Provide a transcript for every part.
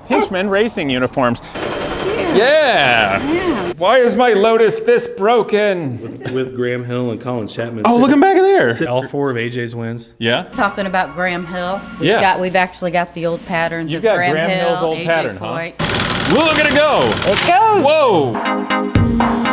Hinchman Racing Uniforms. Yeah. Why is my Lotus this broken? With Graham Hill and Colin Chapman. Oh, look him back there. All 4 of AJ's wins. Yeah. Talking about Graham Hill. We've actually got the old patterns You've of got Graham Hill's Hill, old AJ pattern, Foyt. huh? Look at it go. It goes. Whoa.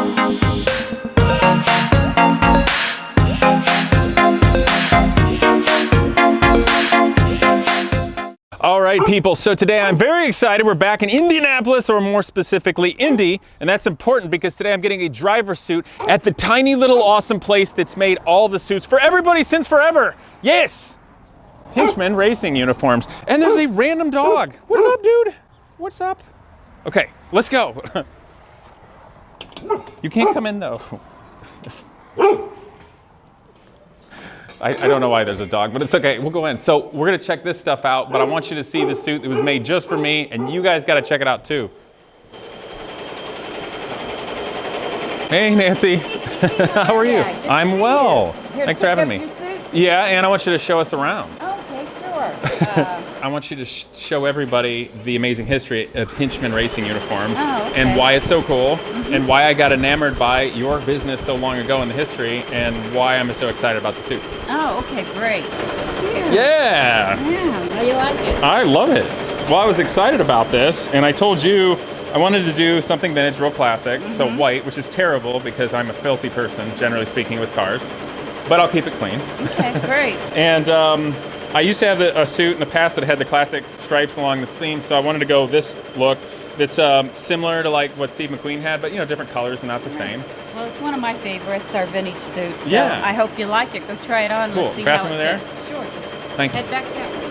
All right, people, so today I'm very excited. We're back in Indianapolis, or more specifically, Indy, and that's important because today I'm getting a driver suit at the tiny little awesome place that's made all the suits for everybody since forever. Yes, Hinchman Racing Uniforms. And there's a random dog. What's up, dude? What's up? Okay, let's go. You can't come in, though. I don't know why there's a dog, but it's okay. We'll go in. So we're going to check this stuff out, but I want you to see the suit that was made just for me, and you guys got to check it out, too. Hey, Nancy. How are you? Yeah, I'm well. Here, thanks for having me. your suit? Yeah, and I want you to show us around. Okay, sure. I want you to show everybody the amazing history of Hinchman Racing Uniforms and why it's so cool and why I got enamored by your business so long ago in the history and why I'm so excited about the suit. Oh, okay, great. Yeah. How you like it? I love it. Well, I was excited about this, and I told you I wanted to do something vintage, real classic, so white, which is terrible because I'm a filthy person, generally speaking, with cars, but I'll keep it clean. Okay, great. And I used to have a suit in the past that had the classic stripes along the seam, so I wanted to go this look that's similar to like what Steve McQueen had, but different colors and not the same. Well, it's one of my favorites, our vintage suit. So Yeah. I hope you like it. Go try it on. Cool. Let's see Bathroom how there? it fits. Sure. Just Thanks. head back that way.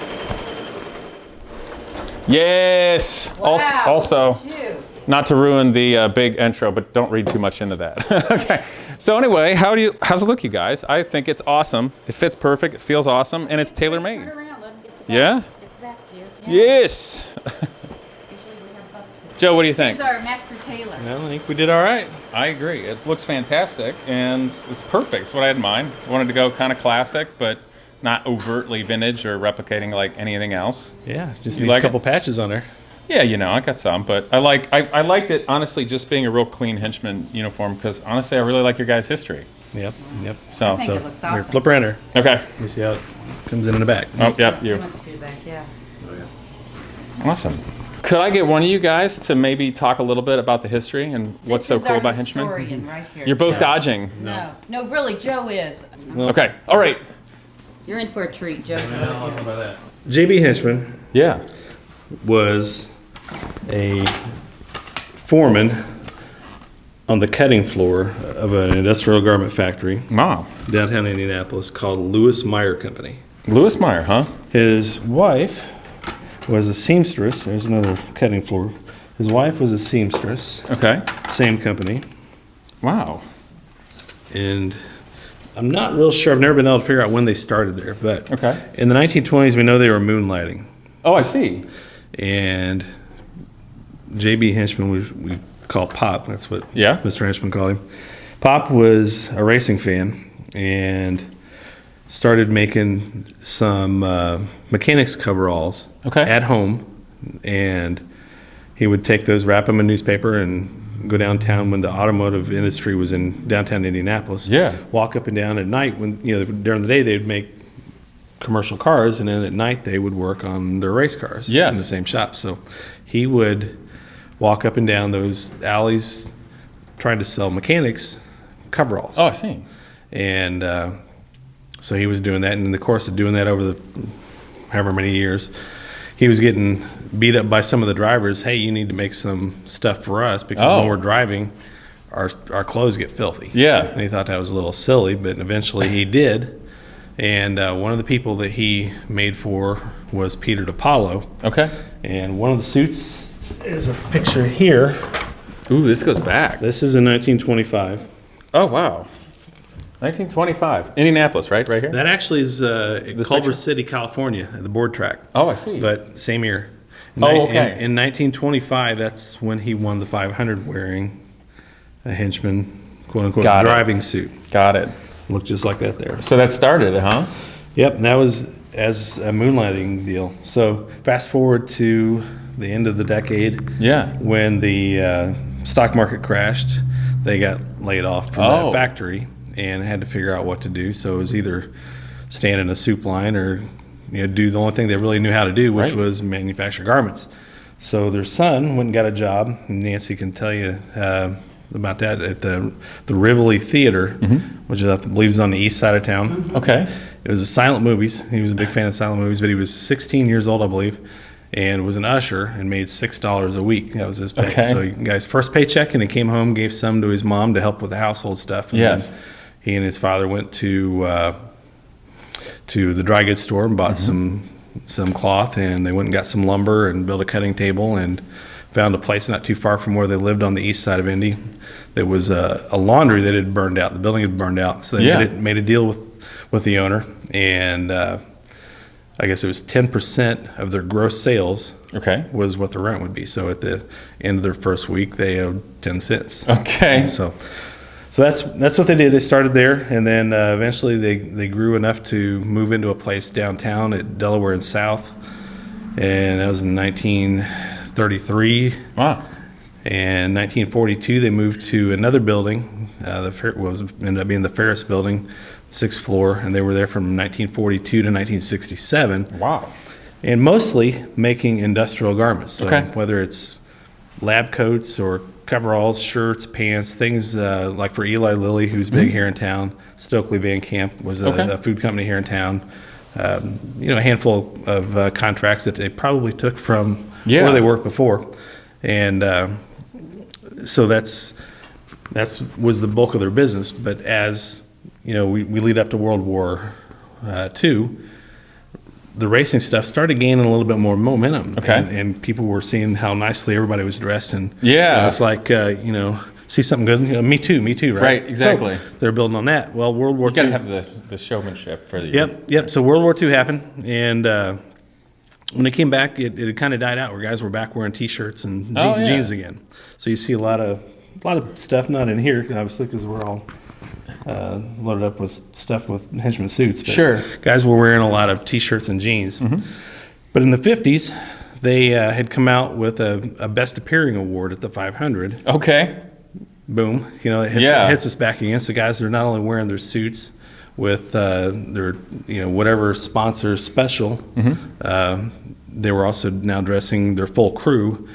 Yes. Wow, Also, look at you. not to ruin the big intro, but don't read too much into that. Okay. So anyway, how's it look, you guys? I think it's awesome. It fits perfect. It feels awesome, and it's tailor made. Turn around, let 'em get the Yeah. back. Get the back here. Yes. Usually we have buttons. Joe, what do you think? He's our master tailor. I think we did all right. I agree. It looks fantastic, and it's perfect. It's what I had in mind. I wanted to go kind of classic, but not overtly vintage or replicating like anything else. Yeah, just You need like a couple it? patches on there. Yeah, I got some, but I liked it, honestly, just being a real clean Hinchman uniform, because honestly, I really like your guys' history. Yep. So, I think it looks Here, awesome. flip around here. okay. You see how it comes in the back. Oh, yep, you. Let's do back, yeah. Awesome. Could I get one of you guys to maybe talk a little bit about the history and what's so cool about Hinchman? Historian right here. You're both dodging. No, really, Joe is. Okay, all right. You're in for a treat, Joe. JB Hinchman Yeah. was a foreman on the cutting floor of an industrial garment factory Wow. downtown Indianapolis called Lewis Meyer Company. Lewis Meyer, huh? His wife was a seamstress. There's another cutting floor. His wife was a seamstress, Okay. same company. Wow. And I'm not real sure. I've never been able to figure out when they started there, but Okay. in the 1920s, we know they were moonlighting. Oh, I see. And JB Hinchman, we call Pop. That's what Yeah. Mr. Hinchman called him. Pop was a racing fan and started making some mechanics coveralls Okay. at home. And he would take those, wrap them in newspaper, and go downtown when the automotive industry was in downtown Indianapolis. Yeah. Walk up and down at night when, during the day they'd make commercial cars, and then at night they would work on their race cars Yes. in the same shop. So he would walk up and down those alleys trying to sell mechanics coveralls. Oh, I see. And so he was doing that, and in the course of doing that over the however many years, he was getting beat up by some of the drivers. Hey, you need to make some stuff for us because when we're driving, our clothes get filthy. Yeah. And he thought that was a little silly, but eventually he did. And one of the people that he made for was Peter DiPaolo. Okay. And one of the suits, there's a picture here. Ooh, this goes back. This is in 1925. Oh, wow. 1925. Indianapolis, right? Right here? That actually is Culver picture? City, California, at the board track. Oh, I see. But same year. Oh, okay. In 1925, that's when he won the 500 wearing a Hinchman, quote-unquote, Got it. driving suit. Got it. Looked just like that there. So that started it, huh? Yep, and that was as a moonlighting deal. So fast forward to the end of the decade. Yeah. When the stock market crashed, they got laid off from that factory and had to figure out what to do. So it was either stand in a soup line or do the only thing they really knew how to do, which was manufacture garments. So their son went and got a job, and Nancy can tell you about that, at the Rivoli Theater, which I believe is on the east side of town. Okay. It was a silent movies. He was a big fan of silent movies, but he was 16 years old, I believe, and was an usher and made $6 a week. That was his pay. Okay. So he got his first paycheck, and he came home, gave some to his mom to help with the household stuff. And then he and his father went to the dry goods store and bought some cloth, and they went and got some lumber and built a cutting table and found a place not too far from where they lived on the east side of Indy. There was a laundry that had burned out. The building had burned out, so they made a deal with the owner, and I guess it was 10% of their gross sales was what the rent would be. So at the end of their first week, they owed 10 cents. Okay. So that's what they did. They started there, and then eventually they grew enough to move into a place downtown at Delaware and South, and that was in 1933. Wow. And 1942, they moved to another building. Ended up being the Ferris Building, 6th floor, and they were there from 1942 to 1967. Wow. And mostly making industrial garments. So whether it's lab coats or coveralls, shirts, pants, things like for Eli Lilly, who's big here in town. Stokely Van Camp was a food company here in town. A handful of contracts that they probably took from where they worked before. And so that's was the bulk of their business. But as we lead up to World War II, the racing stuff started gaining a little bit more momentum. And people were seeing how nicely everybody was dressed, and it's like see something good, me too, right? Right, exactly. So they're building on that. Well, World War II. You got to have the showmanship for the. Yep. So World War II happened, and when it came back, it had kind of died out, where guys were back wearing T-shirts and jeans again. So you see a lot of stuff not in here, obviously, because we're all loaded up with stuff with henchman suits. But guys were wearing a lot of T-shirts and jeans. But in the 50s, they had come out with a Best Appearing Award at the 500. Okay. Boom. It hits us back again. So guys are not only wearing their suits with their whatever sponsor special, they were also now dressing their full crew,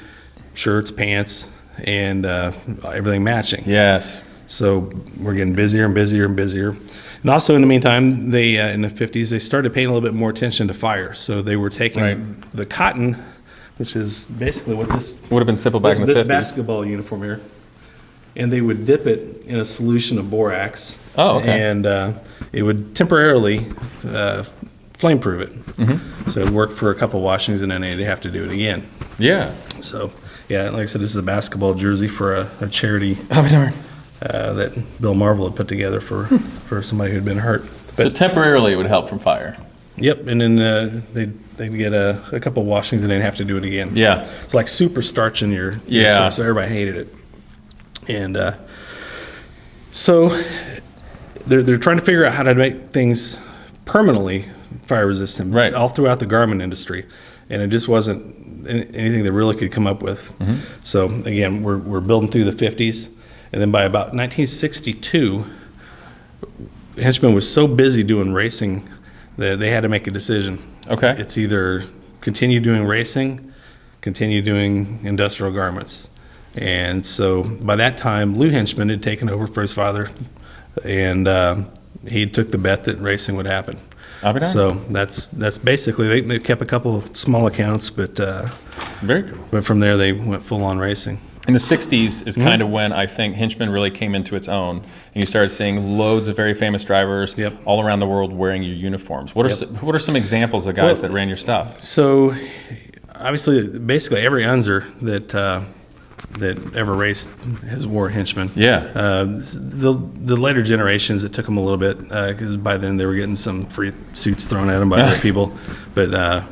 shirts, pants, and everything matching. Yes. So we're getting busier and busier and busier. And also in the meantime, they in the 50s, they started paying a little bit more attention to fire. So they were taking the cotton, which is basically what this would have been simple back in the 50s. This basketball uniform here, and they would dip it in a solution of borax. And it would temporarily flame-proof it. So it worked for a couple washings, and then they'd have to do it again. Yeah. So, like I said, this is a basketball jersey for a charity that Bill Marvel had put together for somebody who had been hurt. So temporarily it would help from fire. Yep, and then they'd get a couple washings, and they'd have to do it again. Yeah. It's like super starch in your so everybody hated it. And so they're trying to figure out how to make things permanently fire resistant all throughout the garment industry, and it just wasn't anything they really could come up with. So again, we're building through the 50s, and then by about 1962, Hinchman was so busy doing racing that they had to make a decision. It's either continue doing racing, continue doing industrial garments. And so by that time, Lou Hinchman had taken over for his father, and he took the bet that racing would happen. So that's basically, they kept a couple of small accounts, but very cool. But from there, they went full on racing. In the 60s is kind of when I think Hinchman really came into its own, and you started seeing loads of very famous drivers all around the world wearing your uniforms. What are some examples of guys that ran your stuff? So obviously, basically every Unser that ever raced has wore Hinchman. The later generations, it took them a little bit, because by then they were getting some free suits thrown at them by other people. But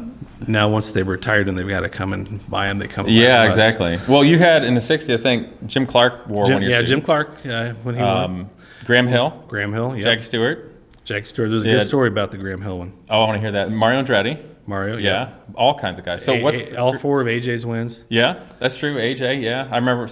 now once they've retired and they've got to come and buy them, they come. Exactly. Well, you had in the 60s, I think Jim Clark wore one of your suits. Jim Clark when he won. Graham Hill. Yep. Jackie Stewart. There's a good story about the Graham Hill one. Oh, I want to hear that. Mario Andretti. Mario, Yeah, all kinds of guys. So all 4 of AJ's wins? Yeah, that's true. AJ, yeah. I remember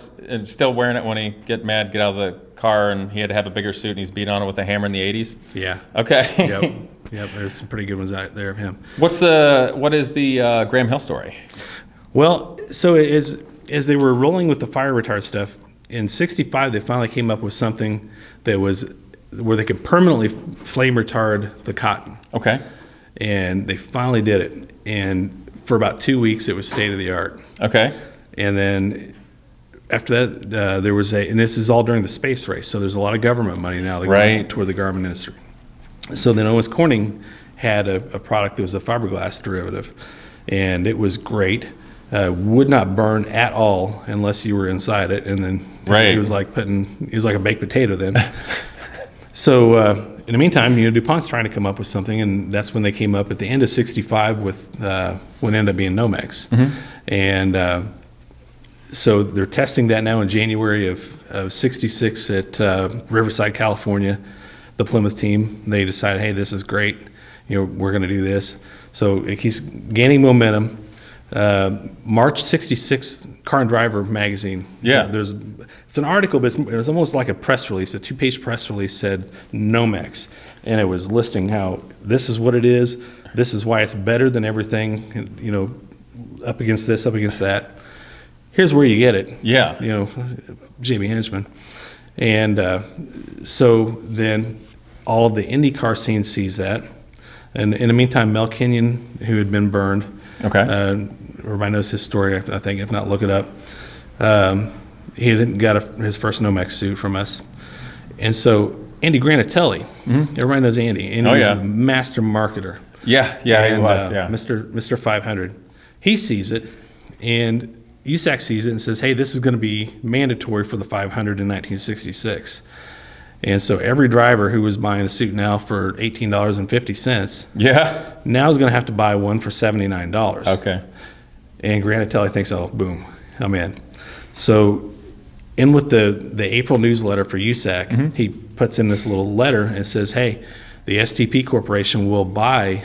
still wearing it when he get out of the car and he had to have a bigger suit and he's beat on it with a hammer in the 80s. Yeah. Okay. Yep. There's some pretty good ones out there of him. What is the Graham Hill story? Well, so as they were rolling with the fire retard stuff, in '65 they finally came up with something that was where they could permanently flame retard the cotton. Okay. And they finally did it. And for about 2 weeks, it was state of the art. Okay. And then after that, there was and this is all during the space race, so there's a lot of government money now that going toward the Garmin industry. So then Owens Corning had a product that was a fiberglass derivative, and it was great. Would not burn at all unless you were inside it, and then he was like a baked potato then. So in the meantime, DuPont's trying to come up with something, and that's when they came up at the end of '65 with what ended up being Nomex. Mm-hmm. And so they're testing that now in January of '66 at Riverside, California. The Plymouth team, they decided, hey, this is great. We're going to do this. So it keeps gaining momentum. March '66, Car and Driver magazine. Yeah. It's an article, but it was almost like a press release. A 2-page press release said Nomex, and it was listing how this is what it is. This is why it's better than everything. Up against this, up against that. Here's where you get it. Yeah. JB Hinchman, and so then all of the Indy car scene sees that, and in the meantime, Mel Kenyon, who had been burned. Okay. Everybody knows his story, I think. If not, look it up. He had got his first Nomex suit from us. And so Andy Granatelli, everybody knows Andy. Andy was a master marketer. Yeah, he was, Mr. 500. He sees it, and USAC sees it and says, hey, this is going to be mandatory for the 500 in 1966. And so every driver who was buying a suit now for $18.50, now is going to have to buy one for $79. Okay. And Granatelli thinks, oh, boom, I'm in. So in with the April newsletter for USAC, he puts in this little letter and says, hey, the STP Corporation will buy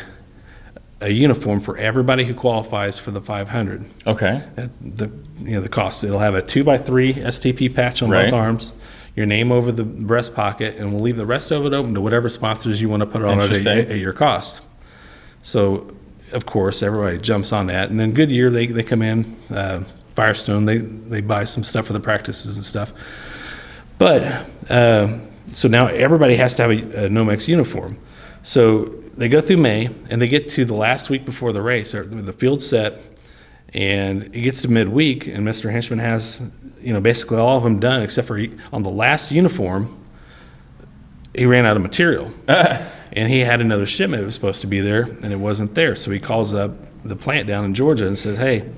a uniform for everybody who qualifies for the 500. Okay. The cost, it'll have a 2x3 STP patch on both arms, your name over the breast pocket, and we'll leave the rest of it open to whatever sponsors you want to put it on at your cost. So, of course, everybody jumps on that. And then Goodyear, they come in, Firestone, they buy some stuff for the practices and stuff. But, so now everybody has to have a Nomex uniform. So they go through May, and they get to the last week before the race, or the field's set, and it gets to midweek, and Mr. Hinchman has basically all of them done, except for on the last uniform, he ran out of material. And he had another shipment that was supposed to be there, and it wasn't there. So he calls up the plant down in Georgia and says, hey,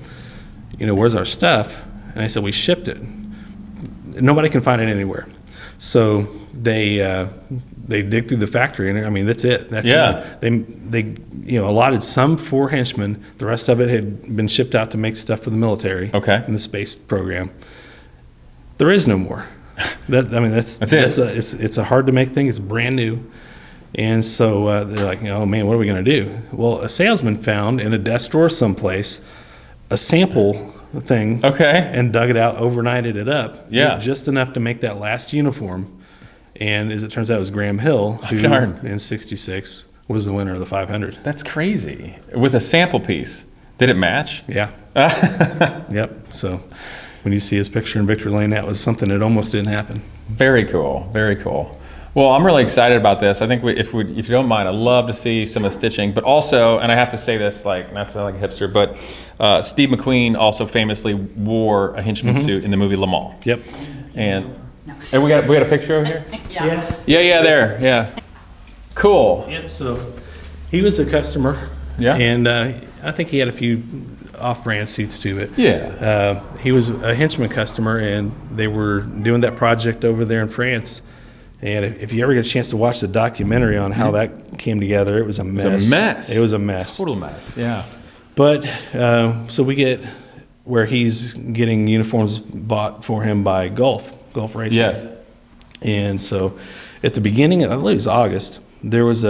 where's our stuff? And I said, we shipped it. Nobody can find it anywhere. So they dig through the factory, and that's it. That's it. They allotted some for Hinchman. The rest of it had been shipped out to make stuff for the military. Okay. In the space program. There is no more. That's it. It's a hard to make thing. It's brand new, and so they're like, oh man, what are we going to do? Well, a salesman found in a desk drawer someplace a sample thing. Okay. And dug it out, overnighted it up. Yeah. Just enough to make that last uniform. And as it turns out, it was Graham Hill, who in '66 was the winner of the 500. That's crazy. With a sample piece. Did it match? Yeah. Yep. So when you see his picture in Victory Lane, that was something that almost didn't happen. Very cool. Very cool. Well, I'm really excited about this. I think if you don't mind, I'd love to see some of the stitching. But also, and I have to say this, not to sound like a hipster, but Steve McQueen also famously wore a Hinchman suit in the movie Le Mans. Yep. And we got a picture over here? Yeah, there. Yeah. Cool. Yep. So he was a customer. Yeah. And I think he had a few off-brand suits too, but he was a Hinchman customer, and they were doing that project over there in France. And if you ever get a chance to watch the documentary on how that came together, it was a mess. It was a mess. Total mess, yeah. But so we get where he's getting uniforms bought for him by Gulf Racing. Yes. And so at the beginning, I believe it was August, there was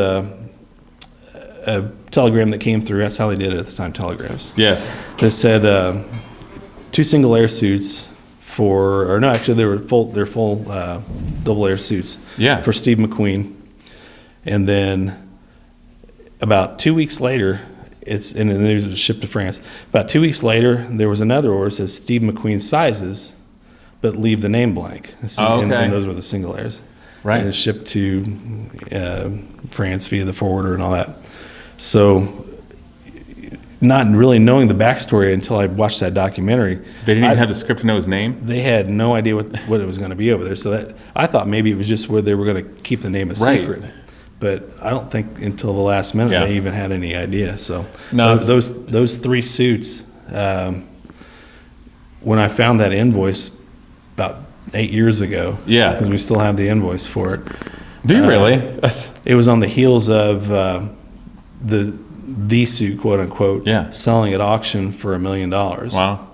a telegram that came through. That's how they did it at the time, telegrams. Yes. That said 2 single air suits for, or no, actually they're full double air suits. Yeah. For Steve McQueen. And then about 2 weeks later, and then it was shipped to France. About 2 weeks later, there was another order that says Steve McQueen sizes, but leave the name blank. So, and those were the single airs. Right. And it's shipped to France via the forwarder and all that. So, not really knowing the backstory until I watched that documentary. They didn't even have the script to know his name? They had no idea what it was going to be over there. So that I thought maybe it was just where they were going to keep the name a secret. But I don't think until the last minute they even had any idea. So those 3 suits, when I found that invoice about 8 years ago, because we still have the invoice for it. Do you really? It was on the heels of the suit, quote unquote, selling at auction for $1 million. Wow.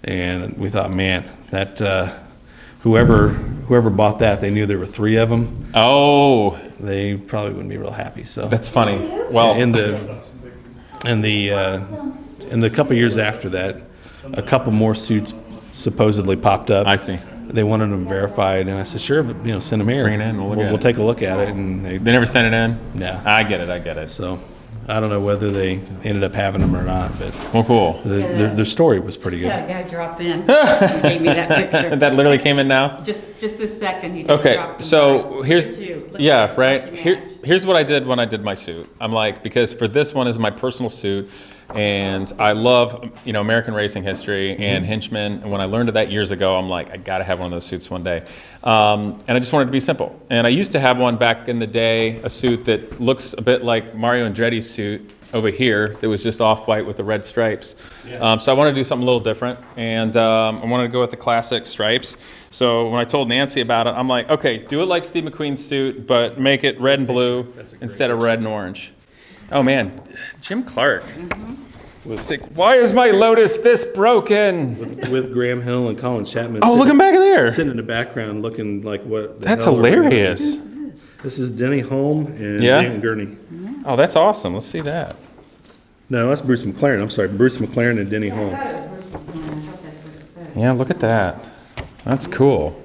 And we thought, man, that whoever bought that, they knew there were 3 of them. Oh. They probably wouldn't be real happy. So that's funny. Well, in the couple years after that, a couple more suits supposedly popped up. I see. They wanted them verified, and I said, "Sure, but send them here. Bring it in. We'll take a look at it." And they never sent it in. No. I get it. So I don't know whether they ended up having them or not, but cool. Their story was pretty good. Had a guy drop in and gave me that picture. That literally came in now. Just this second. He just dropped in. So here's here's what I did when I did my suit. I'm like, because for this one is my personal suit, and I love American racing history and Hinchman. And when I learned of that years ago, I'm like, I gotta have one of those suits one day. And I just wanted to be simple. And I used to have one back in the day, a suit that looks a bit like Mario Andretti's suit over here that was just off-white with the red stripes. So I wanted to do something a little different, and I wanted to go with the classic stripes. So when I told Nancy about it, I'm like, okay, do it like Steve McQueen's suit, but make it red and blue instead of red and orange. Oh man, Jim Clark. It's like, why is my Lotus this broken? With Graham Hill and Colin Chapman. Oh, look him back there. Sitting in the background looking like what? That's hilarious. This is Denny Holm and Dan Gurney. Oh, that's awesome. Let's see that. No, that's Bruce McLaren. I'm sorry, Bruce McLaren and Denny Holm. Yeah, look at that. That's cool.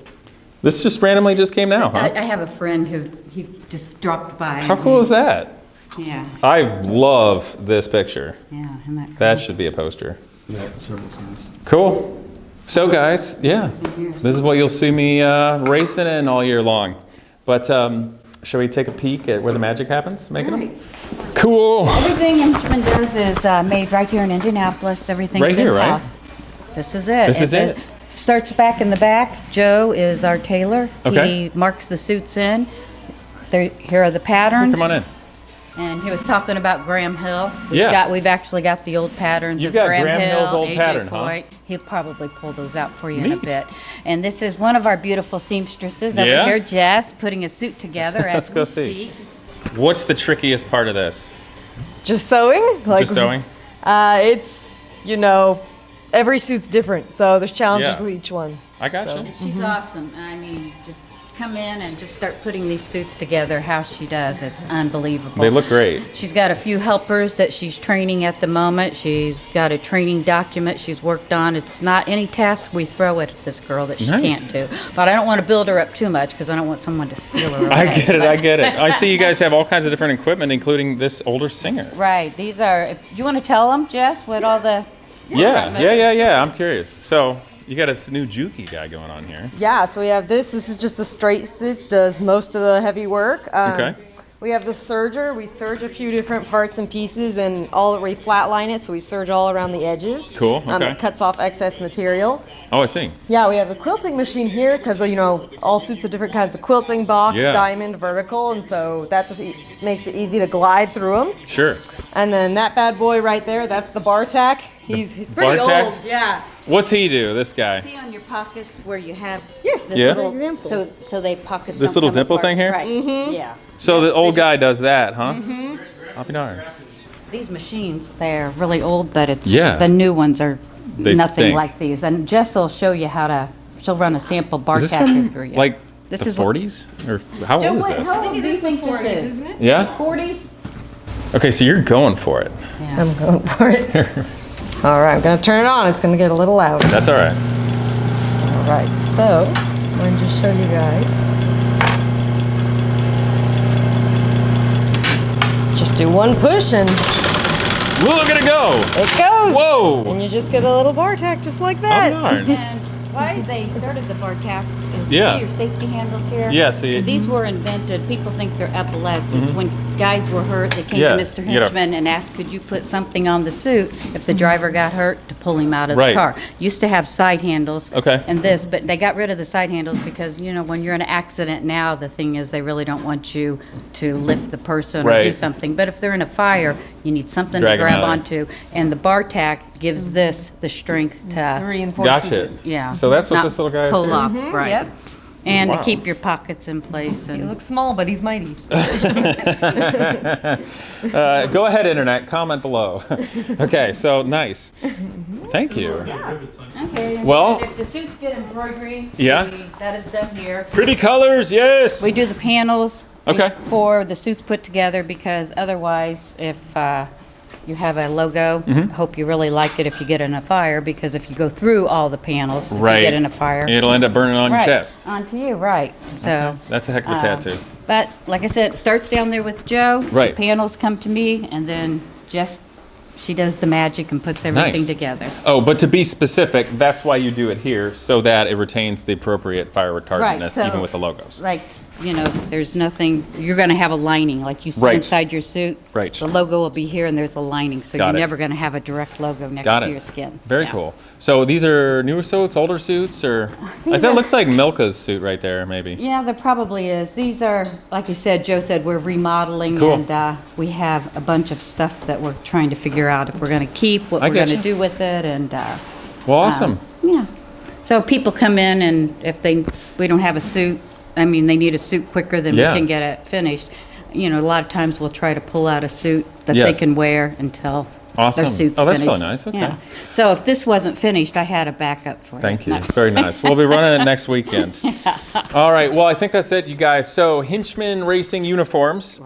This just randomly just came now, huh? I have a friend who he just dropped by. How cool is that? Yeah. I love this picture. Yeah, isn't that cool? That should be a poster. Yeah, several times. Cool. So guys, this is what you'll see me racing in all year long. But shall we take a peek at where the magic happens, making them? Cool. Everything Hinchman does is made right here in Indianapolis. Everything's right here, in-house. Right? This is it. This is it. Starts back in the back. Joe is our tailor. Okay. He marks the suits in. Here are the patterns. Come on in. And he was talking about Graham Hill. We've actually got the old patterns of got Graham Hill's Hill, old AJ pattern, Foyt. huh? He'll probably pull those out for you in Neat. a bit. And this is one of our beautiful seamstresses over here, Jess, putting a suit together as we speak. What's the trickiest part of this? Just sewing. Just sewing? It's, every suit's different, so there's challenges with each one. I got you. And she's awesome. I mean, just come in and just start putting these suits together how she does. It's unbelievable. They look great. She's got a few helpers that she's training at the moment. She's got a training document she's worked on. It's not any task we throw at this girl that she can't do. But I don't want to build her up too much because I don't want someone to steal her away. I get it. I see you guys have all kinds of different equipment, including this older singer. Right. These are, do you want to tell them, Jess, what all the... Yeah. I'm curious. So you got a new Juki guy going on here. Yeah, so we have this. This is just the straight stitch, does most of the heavy work. Okay. We have the serger. We serge a few different parts and pieces, and we flatline it, so we serge all around the edges. Cool, okay. It cuts off excess material. Oh, I see. Yeah, we have the quilting machine here because, all suits have different kinds of quilting, box, diamond, vertical, and so that just makes it easy to glide through them. Sure. And then that bad boy right there, that's the bar tack. He's pretty Bar-Tack? old. Yeah. What's he do, this guy? See on your pockets where you have Yes. this little, so they pockets This don't little come dimple apart. thing here? Right. Yeah. So the old guy does that, huh? I'll be darned. These machines, they're really old, but it's Yeah. the new ones are They nothing stink. like these. And Jess will show you she'll run a sample bar Is this catcher from through you. like This the is what- 40s? Or how old is this? How old do you think this is? Yeah? 40s? Okay, so you're going for it. Yeah. I'm going for it. All right, I'm going to turn it on. It's going to get a little loud. That's all right. All right, so I'm going to just show you guys. Just do one push and Look at it go. it goes. Whoa. And you just get a little bar tack just like that. Oh, darn. And why they started the bar tack is Yeah. see your safety handles here? Yeah, see. These were invented, people think they're epaulets. It's when guys were hurt, they came Yeah, to Mr. you gotta- Hinchman and asked, could you put something on the suit if the driver got hurt to pull him out of Right. the car. Used to have side handles. Okay. And this, but they got rid of the side handles because, you know, when you're in an accident now, the thing is they really don't want you to lift the person or do Right. something. But if they're in a fire, you need something Drag 'em to grab out. onto. And the bar tack gives this the strength to Reinforces Gotcha. it. yeah. So that's what not this little guy is pull here? off, right? Yep. And Wow. to keep your pockets in place. He And looks small, but he's mighty. Go ahead, internet. Comment below. Okay, so nice. Thank you. okay. Well- and if the suits get embroidery, Yeah. that is done here. Pretty colors, yes. We do the panels Okay. before the suits put together because otherwise, if you have a logo, Mm-hmm. I hope you really like it if you get in a fire because if you go through all the panels, if Right. you get in a fire, It'll end up burning on right, your chest. onto you, right? So. That's a heck of a tattoo. But like I said, it starts down there with Joe. Right. The panels come to me, and then Jess, she does the magic and puts everything Nice. together. Oh, but to be specific, that's why you do it here, so that it retains the appropriate fire retardantness, so- even with the logos. Like, you know, there's nothing, you're going to have a lining. Like you sit Right. inside your suit. Right. The logo will be here, and there's a lining, so Got you're it. never going to have a direct logo next Got to it. your skin. Very Yeah. cool. So these are newer suits, older suits, or These that are- looks like Milka's suit right there, maybe. Yeah, there probably is. These are, like you said, Joe said, we're remodeling, Cool. and we have a bunch of stuff that we're trying to figure out if we're going to keep, what I we're going to getcha. do with it, and Well, awesome. yeah. So people come in, and if we don't have a suit, I mean, they need a suit quicker than Yeah. we can get it finished. You know, a lot of times we'll try to pull out a suit that they Yes. can wear until Awesome. their suit's Oh, that's finished. really nice. Okay. Yeah. So if this wasn't finished, I had a backup for Thank you. No. It's very nice. We'll be running it next weekend. All right. Well, I think that's it, you guys. So, Hinchman Racing Uniforms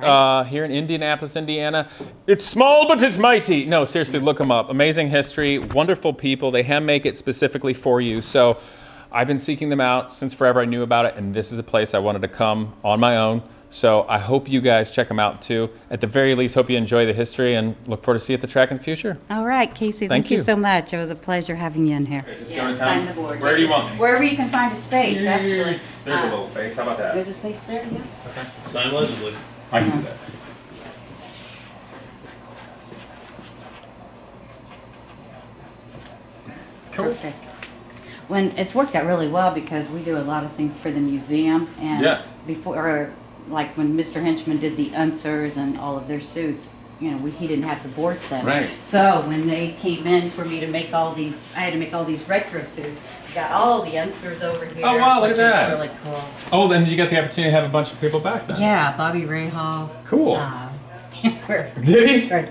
here in Indianapolis, Indiana. It's small, but it's mighty. No, seriously, look them up. Amazing history, wonderful people. They hand make it specifically for you. So, I've been seeking them out since forever. I knew about it, and this is a place I wanted to come on my own. So I hope you guys check them out too. At the very least, hope you enjoy the history and look forward to see you at the track in the future. All right, Casey, Thank thank you you. so much. It was a pleasure having you in here. just Yeah, go to sign town. the board. Where do you want me? Wherever you can find a space, actually. There's a little space. How about that? There's a space there, yeah. Sign legibly. I can do that. Cool. Perfect. When it's worked out really well because we do a lot of things for the museum and Yes. before, like when Mr. Hinchman did the Unsers and all of their suits, you know, he didn't have the boards then. Right. So when they came in for me to make all these, I had to make all these retro suits. Got all the Unsers over here. Oh, wow, look at which is that. Really cool. Oh, then you got the opportunity to have a bunch of people back then. Yeah, Bobby Rahal. Cool. Right Did he? there.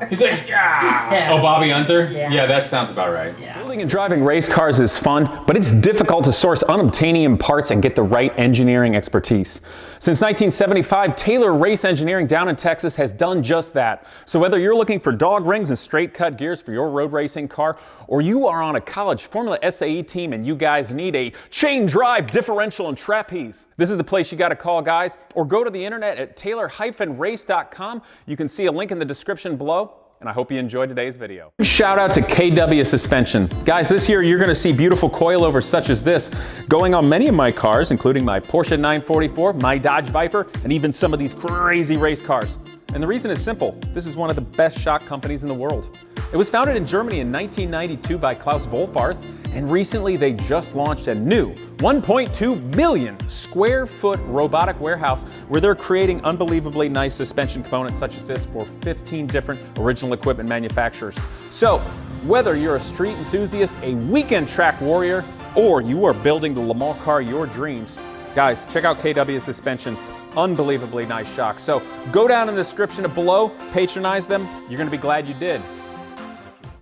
He's like, ah. Yeah. Oh, Bobby Unser? Yeah. That sounds about right. Yeah. Building and driving race cars is fun, but it's difficult to source unobtainium parts and get the right engineering expertise. Since 1975, Taylor Race Engineering down in Texas has done just that. So whether you're looking for dog rings and straight cut gears for your road racing car, or you are on a college Formula SAE team and you guys need a chain drive differential and trapeze, this is the place you got to call, guys, or go to the internet at taylor-race.com. You can see a link in the description below. And I hope you enjoyed today's video. Shout out to KW Suspension. Guys, this year you're gonna see beautiful coilovers such as this going on many of my cars, including my Porsche 944, my Dodge Viper, and even some of these crazy race cars. And the reason is simple. This is one of the best shock companies in the world. It was founded in Germany in 1992 by Klaus Wohlfarth, and recently they just launched a new 1.2 million square foot robotic warehouse where they're creating unbelievably nice suspension components such as this for 15 different original equipment manufacturers. So, whether you're a street enthusiast, a weekend track warrior, or you are building the Le Mans car of your dreams, guys, check out KW Suspension. Unbelievably nice shocks. So go down in the description below, patronize them. You're gonna be glad you did.